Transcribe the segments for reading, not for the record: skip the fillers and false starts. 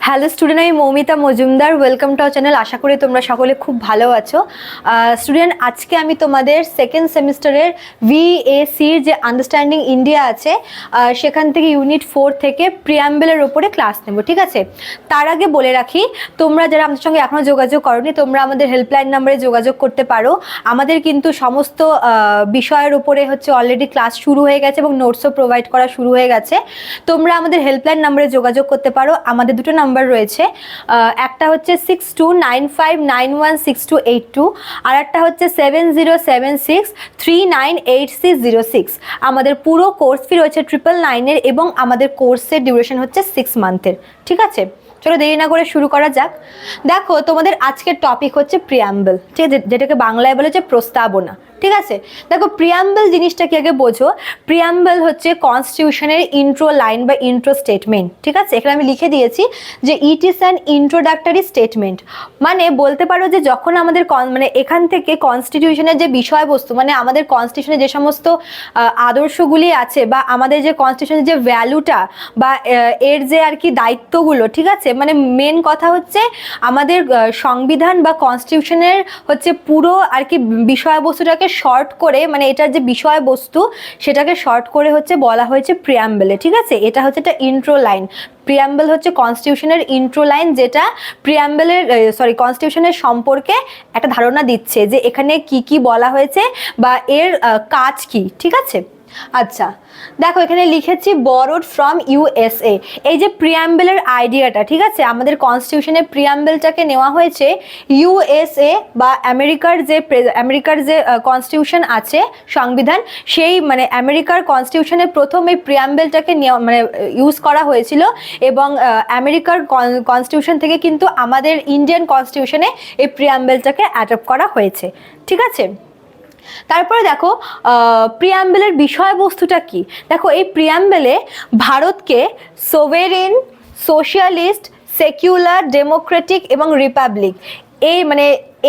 Hello student, আমি Moumita Majumdar. Welcome to our channel. আশা করি তোমরা সকলে খুব ভালো আছো। স্টুডেন্ট, আজকে আমি তোমাদের সেকেন্ড সেমিস্টারের VACর যে আন্ডারস্ট্যান্ডিং ইন্ডিয়া আছে সেখান থেকে ইউনিট 4 থেকে প্রিয়াম্বলের ওপরে ক্লাস নেব, ঠিক আছে? তার আগে বলে রাখি, তোমরা যারা আমাদের সঙ্গে এখনও যোগাযোগ করোনি, তোমরা আমাদের হেল্পলাইন নাম্বারে যোগাযোগ করতে পারো। আমাদের কিন্তু সমস্ত বিষয়ের উপরে হচ্ছে অলরেডি ক্লাস শুরু হয়ে গেছে এবং নোটসও প্রোভাইড করা শুরু হয়ে গেছে। তোমরা আমাদের হেল্পলাইন নাম্বারে যোগাযোগ করতে পারো। আমাদের দুটো নাম্বার রয়েছে, একটা হচ্ছে 6295916282 আর একটা হচ্ছে 7076398606। আমাদের পুরো কোর্স ফি রয়েছে 999 এবং আমাদের কোর্সের ডিউরেশন হচ্ছে 6 মান্থের, ঠিক আছে? চলো দেরি না করে শুরু করা যাক। দেখো, তোমাদের আজকের টপিক হচ্ছে প্রিয়াম্বল, ঠিক আছে, যেটাকে বাংলায় বলে যে প্রস্তাবনা, ঠিক আছে? দেখো, প্রিয়াম্বল জিনিসটা কি আগে বোঝো। প্রিয়াম্বল হচ্ছে কনস্টিটিউশনের ইন্ট্রো লাইন বা ইন্ট্রো স্টেটমেন্ট, ঠিক আছে? এখানে আমি লিখে দিয়েছি যে it is an introductory statement. মানে বলতে পারো যে যখন আমাদের মানে এখান থেকে কনস্টিটিউশনের যে বিষয়বস্তু, মানে আমাদের কনস্টিটিউশনে যে সমস্ত আদর্শগুলি আছে বা আমাদের যে কনস্টিটিউশনের যে ভ্যালুটা বা এর যে আর কি দায়িত্বগুলো, ঠিক আছে, মানে মেন কথা হচ্ছে আমাদের সংবিধান বা কনস্টিটিউশনের হচ্ছে পুরো আর কি বিষয়বস্তুটাকে শর্ট করে, মানে এটার যে বিষয়বস্তু সেটাকে শর্ট করে হচ্ছে বলা হয়েছে প্রিয়াম্বলে, ঠিক আছে? এটা হচ্ছে একটা ইন্ট্রো লাইন। প্রিয়াম্বল হচ্ছে কনস্টিটিউশনের ইন্ট্রো লাইন, যেটা প্রিয়াম্বলের কনস্টিটিউশনের সম্পর্কে একটা ধারণা দিচ্ছে যে এখানে কি কি বলা হয়েছে বা এর কাজ কি, ঠিক আছে? আচ্ছা, দেখো এখানে লিখেছি বরোড ফ্রম USA। এই যে প্রিয়াম্বলের আইডিয়াটা, ঠিক আছে, আমাদের কনস্টিটিউশনে প্রিয়াম্বলটাকে নেওয়া হয়েছে USA বা আমেরিকার যে কনস্টিটিউশন আছে, সংবিধান, সেই মানে আমেরিকার কনস্টিটিউশনে প্রথম এই প্রিয়াম্বলটাকে মানে ইউজ করা হয়েছিল এবং আমেরিকার কনস্টিটিউশন থেকে কিন্তু আমাদের ইন্ডিয়ান কনস্টিটিউশনে এই প্রিয়াম্বলটাকে অ্যাডপ্ট করা হয়েছে, ঠিক আছে? তারপরে দেখো প্রিয়াম্বলের বিষয়বস্তুটা কি। দেখো, এই প্রিয়াম্বলে ভারতকে সোভেরেন, সোশ্যালিস্ট, সেকুলার, ডেমোক্রেটিক এবং রিপাবলিক,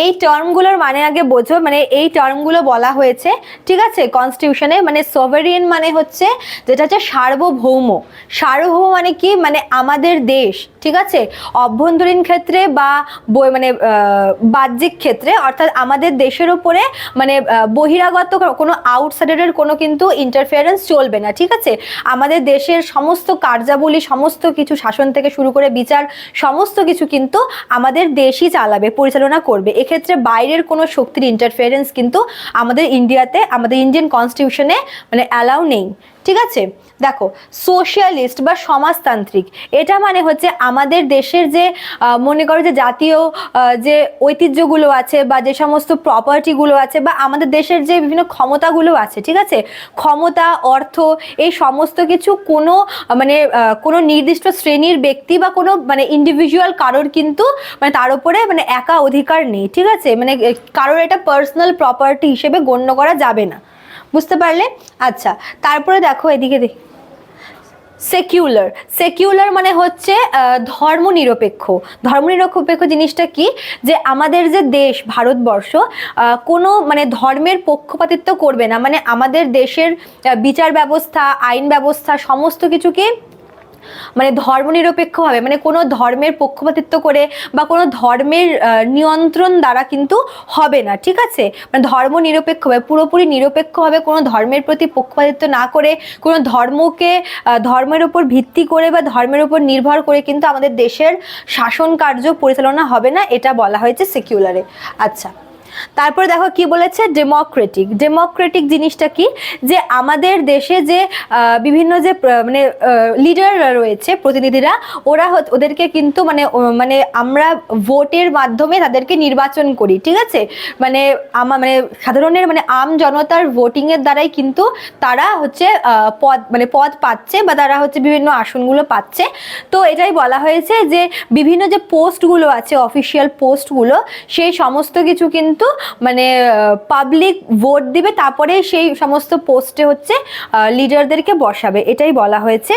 এই টার্মগুলোর মানে আগে বোঝো। মানে এই টার্মগুলো বলা হয়েছে, ঠিক আছে, কনস্টিটিউশনে। মানে সোভারিয়ান মানে হচ্ছে যেটা হচ্ছে সার্বভৌম। সার্বভৌম মানে কি? মানে আমাদের দেশ, ঠিক আছে, অভ্যন্তরীণ ক্ষেত্রে বা মানে বাহ্যিক ক্ষেত্রে, অর্থাৎ আমাদের দেশের উপরে মানে বহিরাগত কোনো আউটসাইডারের কোনো কিন্তু ইন্টারফিয়ারেন্স চলবে না, ঠিক আছে? আমাদের দেশের সমস্ত কার্যাবলী, সমস্ত কিছু, শাসন থেকে শুরু করে বিচার, সমস্ত কিছু কিন্তু আমাদের দেশই চালাবে, পরিচালনা করবে। এক্ষেত্রে বাইরের কোনো শক্তির ইন্টারফিয়ারেন্স কিন্তু আমাদের ইন্ডিয়াতে, আমাদের ইন্ডিয়ান কনস্টিটিউশনে মানে অ্যালাউ নেই, ঠিক আছে? দেখো, সোশ্যালিস্ট বা সমাজতান্ত্রিক, এটা মানে হচ্ছে আমাদের দেশের যে মনে করো যে জাতীয় যে ঐতিহ্যগুলো আছে বা যে সমস্ত প্রপার্টিগুলো আছে বা আমাদের দেশের যে বিভিন্ন ক্ষমতাগুলো আছে, ঠিক আছে, ক্ষমতা, অর্থ, এই সমস্ত কিছু কোনো মানে কোনো নির্দিষ্ট শ্রেণীর ব্যক্তি বা কোনো মানে ইন্ডিভিজুয়াল কারোর কিন্তু মানে তার উপরে মানে একা অধিকার নেই, ঠিক আছে? মানে কারোর এটা পার্সোনাল প্রপার্টি হিসেবে গণ্য করা যাবে না, বুঝতে পারলে? আচ্ছা, তারপরে দেখো এদিকে সেকুলার মানে হচ্ছে ধর্মনিরপেক্ষ। ধর্মনিরপেক্ষ জিনিসটা কি? যে আমাদের যে দেশ ভারতবর্ষ কোনো মানে ধর্মের পক্ষপাতিত্ব করবে না। মানে আমাদের দেশের বিচার ব্যবস্থা, আইন ব্যবস্থা, সমস্ত কিছুকে মানে ধর্মনিরপেক্ষভাবে, মানে কোনো ধর্মের পক্ষপাতিত্ব করে বা কোনো ধর্মের নিয়ন্ত্রণ দ্বারা কিন্তু হবে না, ঠিক আছে? মানে ধর্মনিরপেক্ষভাবে, পুরোপুরি নিরপেক্ষভাবে, কোনো ধর্মের প্রতি পক্ষপাতিত্ব না করে, কোনো ধর্মকে ধর্মের উপর ভিত্তি করে বা ধর্মের উপর নির্ভর করে কিন্তু আমাদের দেশের শাসন কার্য পরিচালনা হবে না, এটা বলা হয়েছে সেকুলারে। আচ্ছা, তারপরে দেখো কি বলেছে, ডেমোক্রেটিক জিনিসটা কি? যে আমাদের দেশে যে বিভিন্ন যে মানে লিডাররা রয়েছে, প্রতিনিধিরা, ওদেরকে কিন্তু মানে আমরা ভোটের মাধ্যমে তাদেরকে নির্বাচন করি, ঠিক আছে? মানে সাধারণের মানে আম জনতার ভোটিং এর দ্বারাই কিন্তু তারা হচ্ছে পদ পাচ্ছে বা তারা হচ্ছে বিভিন্ন আসনগুলো পাচ্ছে। তো এটাই বলা হয়েছে যে বিভিন্ন যে পোস্টগুলো আছে, অফিসিয়াল পোস্টগুলো, সেই সমস্ত কিছু কিন্তু মানে পাবলিক ভোট দিবে, তারপরে সেই সমস্ত পোস্টে হচ্ছে লিডারদেরকে বসাবে, এটাই বলা হয়েছে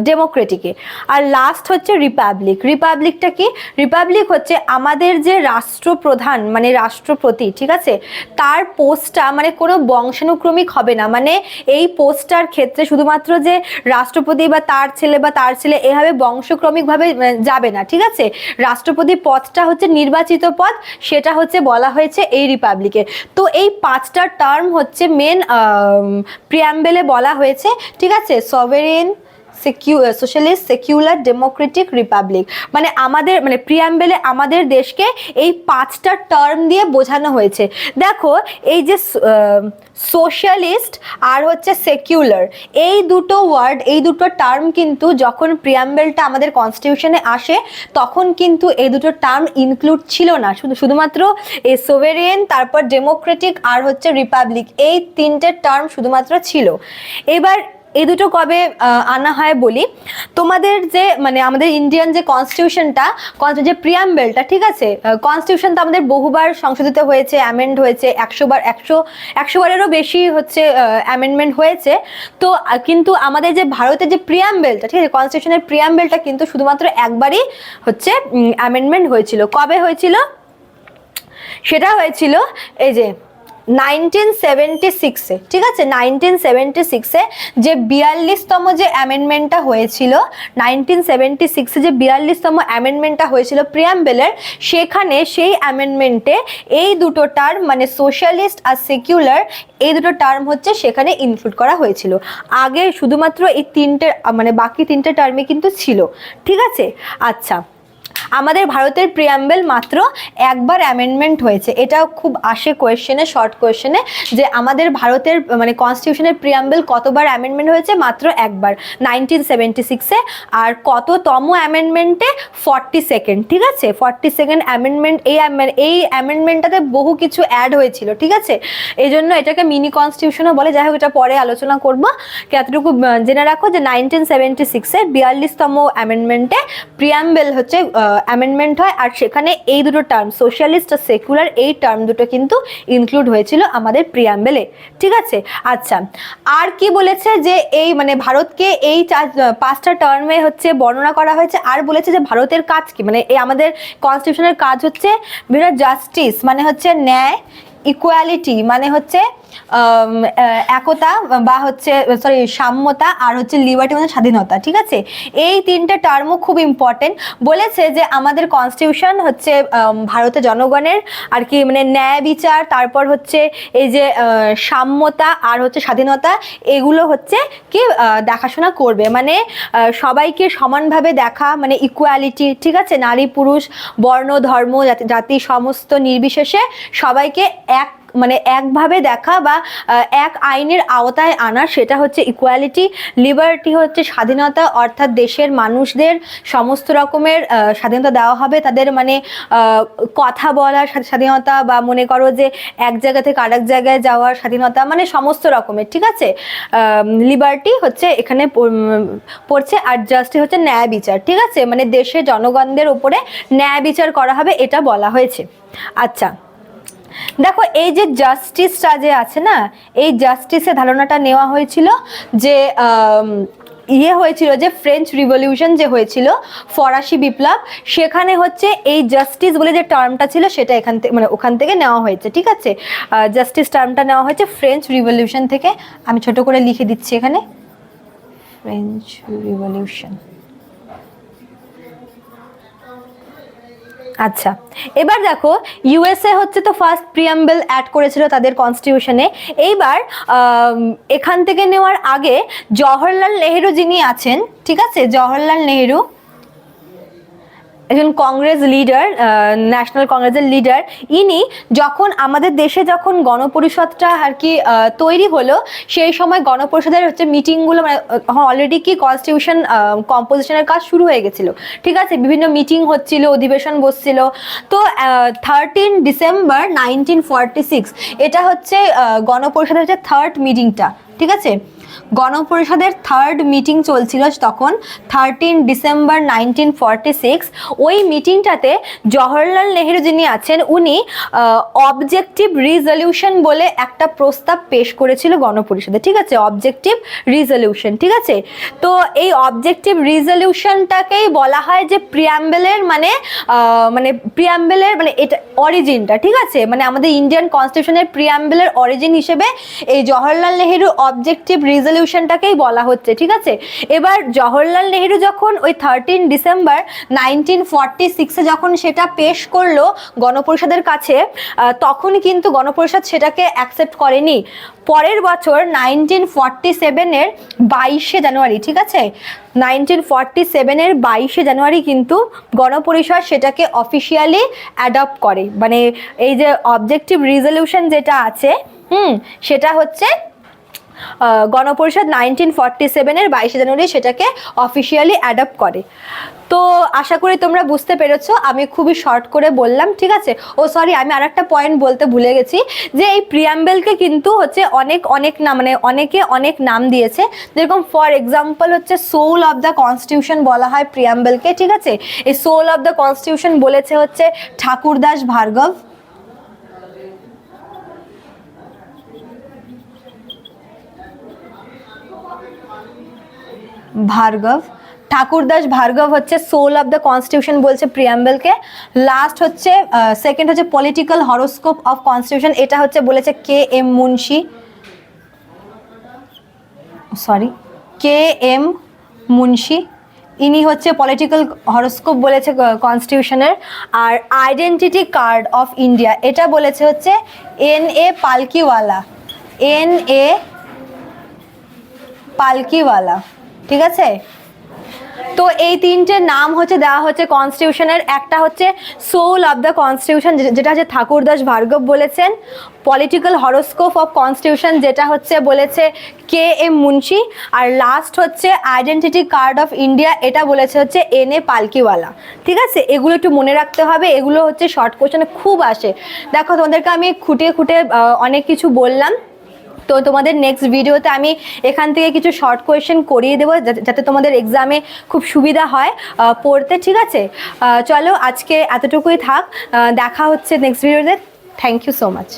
ডেমোক্রেটিকে। আর লাস্ট হচ্ছে রিপাবলিক। রিপাবলিকটা কি? রিপাবলিক হচ্ছে আমাদের যে রাষ্ট্রপ্রধান মানে রাষ্ট্রপতি, ঠিক আছে, তার পোস্টটা মানে কোনো বংশানুক্রমিক হবে না, মানে এই পোস্টটার ক্ষেত্রে শুধুমাত্র যে রাষ্ট্রপতি বা তার ছেলে এভাবে বংশক্রমিকভাবে যাবে না, ঠিক আছে। রাষ্ট্রপতি পদটা হচ্ছে নির্বাচিত পদ, সেটা হচ্ছে বলা হয়েছে এই রিপাবলিকে। তো এই 5টা টার্ম হচ্ছে মেন প্রিয়াম্বেলে বলা হয়েছে, ঠিক আছে। Sovereign, socialist, secular, Democratic, Republic, মানে আমাদের মানে প্রিয়াম্বেলে আমাদের দেশকে এই 5টা টার্ম দিয়ে বোঝানো হয়েছে। দেখো এই যে সোশ্যালিস্ট আর হচ্ছে সেকুলার, এই দুটো ওয়ার্ড, এই দুটো টার্ম কিন্তু যখন প্রিয়াম্বেলটা আমাদের কনস্টিটিউশনে আসে তখন কিন্তু এই দুটো টার্ম ইনক্লুড ছিল না, শুধুমাত্র এই সোভেরিয়েন, তারপর ডেমোক্রেটিক আর হচ্ছে রিপাবলিক, এই 3টে টার্ম শুধুমাত্র ছিল। এবার এই দুটো কবে আনা হয় বলি। তোমাদের যে মানে আমাদের ইন্ডিয়ান যে কনস্টিটিউশনটা, যে প্রিয়াম্বেলটা, ঠিক আছে, কনস্টিটিউশন তো আমাদের বহুবার সংশোধিত হয়েছে, অ্যামেন্ড হয়েছে, 100 বারেরও বেশি হচ্ছে অ্যামেন্ডমেন্ট হয়েছে। তো কিন্তু আমাদের যে ভারতের যে প্রিয়াম্বেলটা, ঠিক আছে, কনস্টিটিউশনের প্রিয়াম্বেলটা কিন্তু শুধুমাত্র একবারই হচ্ছে অ্যামেন্ডমেন্ট হয়েছিল। কবে হয়েছিল? সেটা হয়েছিল এই যে 1976-এ, ঠিক আছে। 1976-এ যে 42তম যে অ্যামেন্ডমেন্টটা হয়েছিল, 1976-এ যে 42তম অ্যামেন্ডমেন্টটা হয়েছিল প্রিয়াম্বেলের, সেখানে সেই অ্যামেন্ডমেন্টে এই দুটো টার্ম মানে সোশ্যালিস্ট আর সেকুলার, এই দুটো টার্ম হচ্ছে সেখানে ইনক্লুড করা হয়েছিল। আগে শুধুমাত্র এই 3টে মানে বাকি 3টে টার্মই কিন্তু ছিল, ঠিক আছে। আচ্ছা, আমাদের ভারতের প্রিয়াম্বেল মাত্র একবার অ্যামেন্ডমেন্ট হয়েছে। এটাও খুব আসে কোয়েশ্চেনে, শর্ট কোয়েশ্চেনে, যে আমাদের ভারতের মানে কনস্টিটিউশনের প্রিয়াম্বেল কতবার অ্যামেন্ডমেন্ট হয়েছে? মাত্র একবার, 1976-এ। আর কততম অ্যামেন্ডমেন্টে? 42nd, ঠিক আছে। 42nd amendment. এই অ্যামেন্ডমেন্টটাতে বহু কিছু অ্যাড হয়েছিল, ঠিক আছে। এই জন্য এটাকে মিনি কনস্টিটিউশনও বলে। যাই হোক, এটা পরে আলোচনা করবো। এতটুকু জেনে রাখো যে 1976-এর 42তম অ্যামেন্ডমেন্টে প্রিয়াম্বেল হচ্ছে অ্যামেন্ডমেন্ট হয়, আর সেখানে এই দুটো টার্ম সোশ্যালিস্ট আর সেকুলার, এই টার্ম দুটো কিন্তু ইনক্লুড হয়েছিল আমাদের প্রিয়াম্বেলে, ঠিক আছে। আচ্ছা, আর কি বলেছে যে এই মানে ভারতকে এই 5টা টার্মে হচ্ছে বর্ণনা করা হয়েছে। আর বলেছে যে ভারতের কাজ কি, মানে এই আমাদের কনস্টিটিউশনের কাজ হচ্ছে বিভিন্ন জাস্টিস মানে হচ্ছে ন্যায়, ইকুয়ালিটি মানে হচ্ছে একতা বা হচ্ছে সাম্যতা, আর হচ্ছে লিবার্টি মানে স্বাধীনতা, ঠিক আছে। এই 3টে টার্মও খুব ইম্পর্টেন্ট। বলেছে যে আমাদের কনস্টিটিউশন হচ্ছে ভারতের জনগণের আর কি মানে ন্যায় বিচার, তারপর হচ্ছে এই যে সাম্যতা আর হচ্ছে স্বাধীনতা, এগুলো হচ্ছে কি দেখাশোনা করবে, মানে সবাইকে সমানভাবে দেখা, মানে ইকুয়ালিটি, ঠিক আছে। নারী পুরুষ বর্ণ ধর্ম জাতি সমস্ত নির্বিশেষে সবাইকে মানে একভাবে দেখা বা এক আইনের আওতায় আনা, সেটা হচ্ছে ইকুয়ালিটি। লিবার্টি হচ্ছে স্বাধীনতা, অর্থাৎ দেশের মানুষদের সমস্ত রকমের স্বাধীনতা দেওয়া হবে, তাদের মানে কথা বলার স্বাধীনতা, বা মনে করো যে এক জায়গা থেকে আরেক জায়গায় যাওয়ার স্বাধীনতা, মানে সমস্ত রকমের, ঠিক আছে। লিবার্টি হচ্ছে এখানে পড়ছে। আর জাস্টিস হচ্ছে ন্যায় বিচার, ঠিক আছে, মানে দেশের জনগণদের উপরে ন্যায় বিচার করা হবে, এটা বলা হয়েছে। আচ্ছা, দেখো এই যে জাস্টিসটা যে আছে না, এই জাস্টিসের ধারণাটা নেওয়া হয়েছিল যে হয়েছিল যে ফ্রেঞ্চ রিভলিউশন যে হয়েছিল, ফরাসি বিপ্লব, সেখানে হচ্ছে এই জাস্টিস বলে যে টার্মটা ছিল সেটা এখান থেকে মানে ওখান থেকে নেওয়া হয়েছে, ঠিক আছে। জাস্টিস টার্মটা নেওয়া হয়েছে ফ্রেঞ্চ রিভলিউশন থেকে। আমি ছোট করে লিখে দিচ্ছি এখানে, ফ্রেঞ্চ রিভলিউশন। আচ্ছা, এবার দেখো ইউএসএ হচ্ছে তো ফার্স্ট প্রিয়াম্বেল অ্যাড করেছিল তাদের কনস্টিটিউশনে। এইবার এখান থেকে নেওয়ার আগে জওহরলাল নেহেরু যিনি আছেন, ঠিক আছে, জওহরলাল নেহেরু একজন কংগ্রেস লিডার, ন্যাশনাল কংগ্রেসের লিডার। ইনি যখন আমাদের দেশে যখন গণপরিষদটা আর কি তৈরি হলো, সেই সময় গণপরিষদের হচ্ছে মিটিংগুলো মানে অলরেডি কি কনস্টিটিউশন কম্পোজিশনের কাজ শুরু হয়ে গেছিলো, ঠিক আছে। বিভিন্ন মিটিং হচ্ছিল, অধিবেশন বসছিল। তো 13 ডিসেম্বর 1946 এটা হচ্ছে গণপরিষদের হচ্ছে 3rd মিটিংটা, ঠিক আছে। গণপরিষদের 3rd মিটিং চলছিল তখন 13 ডিসেম্বর 1946। ওই মিটিংটাতে জওহরলাল নেহেরু যিনি আছেন উনি অবজেক্টিভ রিজলিউশন বলে একটা প্রস্তাব পেশ করেছিল গণপরিষদে, ঠিক আছে, অবজেক্টিভ রিজলিউশন, ঠিক আছে। তো এই অবজেক্টিভ রিজলিউশনটাকেই বলা হয় যে প্রিয়াম্বেলের মানে এটা অরিজিনটা, ঠিক আছে, মানে আমাদের ইন্ডিয়ান কনস্টিটিউশনের প্রিয়াম্বেলের অরিজিন হিসেবে এই জওহরলাল নেহেরু অবজেক্টিভ রিজলিউশনটাকেই বলা হচ্ছে, ঠিক আছে। এবার জওহরলাল নেহেরু যখন ওই 13 ডিসেম্বর 1946-এ যখন সেটা পেশ করলো গণপরিষদের কাছে, তখন কিন্তু গণপরিষদ সেটাকে অ্যাকসেপ্ট করেনি। পরের বছর 1947-এর 22শে জানুয়ারি, ঠিক আছে, 1947-এর 22শে জানুয়ারি কিন্তু গণপরিষদ সেটাকে অফিসিয়ালি অ্যাডপ্ট করে। মানে এই যে অবজেক্টিভ রিজলিউশন যেটা আছে সেটা হচ্ছে গণপরিষদ 1947-এর 22শে জানুয়ারি সেটাকে অফিসিয়ালি অ্যাডপ্ট করে। তো আশা করি তোমরা বুঝতে পেরেছো, আমি খুবই শর্ট করে বললাম, ঠিক আছে। ও সরি, আমি আর একটা পয়েন্ট বলতে ভুলে গেছি যে এই প্রিয়াম্বেলকে কিন্তু হচ্ছে অনেক নাম, মানে অনেকে অনেক নাম দিয়েছে, যেরকম ফর এক্সাম্পল হচ্ছে সোল অফ দ্য কনস্টিটিউশন বলা হয় প্রিয়াম্বেলকে, ঠিক আছে। এই সোল অফ দ্য কনস্টিটিউশন বলেছে হচ্ছে ঠাকুরদাস ভার্গব। ঠাকুরদাস ভার্গব হচ্ছে সোল অফ দ্য কনস্টিটিউশন বলছে প্রিয়াম্বেলকে। লাস্ট হচ্ছে সেকেন্ড হচ্ছে পলিটিক্যাল হরোস্কোপ অফ কনস্টিটিউশন, এটা হচ্ছে বলেছে KM মুন্সি, ইনি হচ্ছে পলিটিক্যাল হরোস্কোপ বলেছে কনস্টিটিউশনের। আর আইডেন্টিটি কার্ড অফ ইন্ডিয়া এটা বলেছে হচ্ছে NA পালকিওয়ালা, ঠিক আছে। তো এই তিনটে নাম হচ্ছে দেওয়া হচ্ছে কনস্টিটিউশনের। একটা হচ্ছে সোল অফ দ্য কনস্টিটিউশন যেটা হচ্ছে ঠাকুরদাস ভার্গব বলেছেন, পলিটিক্যাল হরোস্কোপ অফ কনস্টিটিউশন যেটা হচ্ছে বলেছে KM মুন্সি, আর লাস্ট হচ্ছে আইডেন্টিটি কার্ড অফ ইন্ডিয়া এটা বলেছে হচ্ছে NA পালকিওয়ালা, ঠিক আছে। এগুলো একটু মনে রাখতে হবে, এগুলো হচ্ছে শর্ট কোশ্চেনে খুব আসে। দেখো তোমাদেরকে আমি খুঁটে অনেক কিছু বললাম, তো তোমাদের নেক্সট ভিডিওতে আমি এখান থেকে কিছু শর্ট কোয়েশ্চেন করিয়ে দেবো যাতে তোমাদের এক্সামে খুব সুবিধা হয় পড়তে, ঠিক আছে। চলো আজকে এতটুকুই থাক, দেখা হচ্ছে নেক্সট ভিডিওতে। Thank you so much.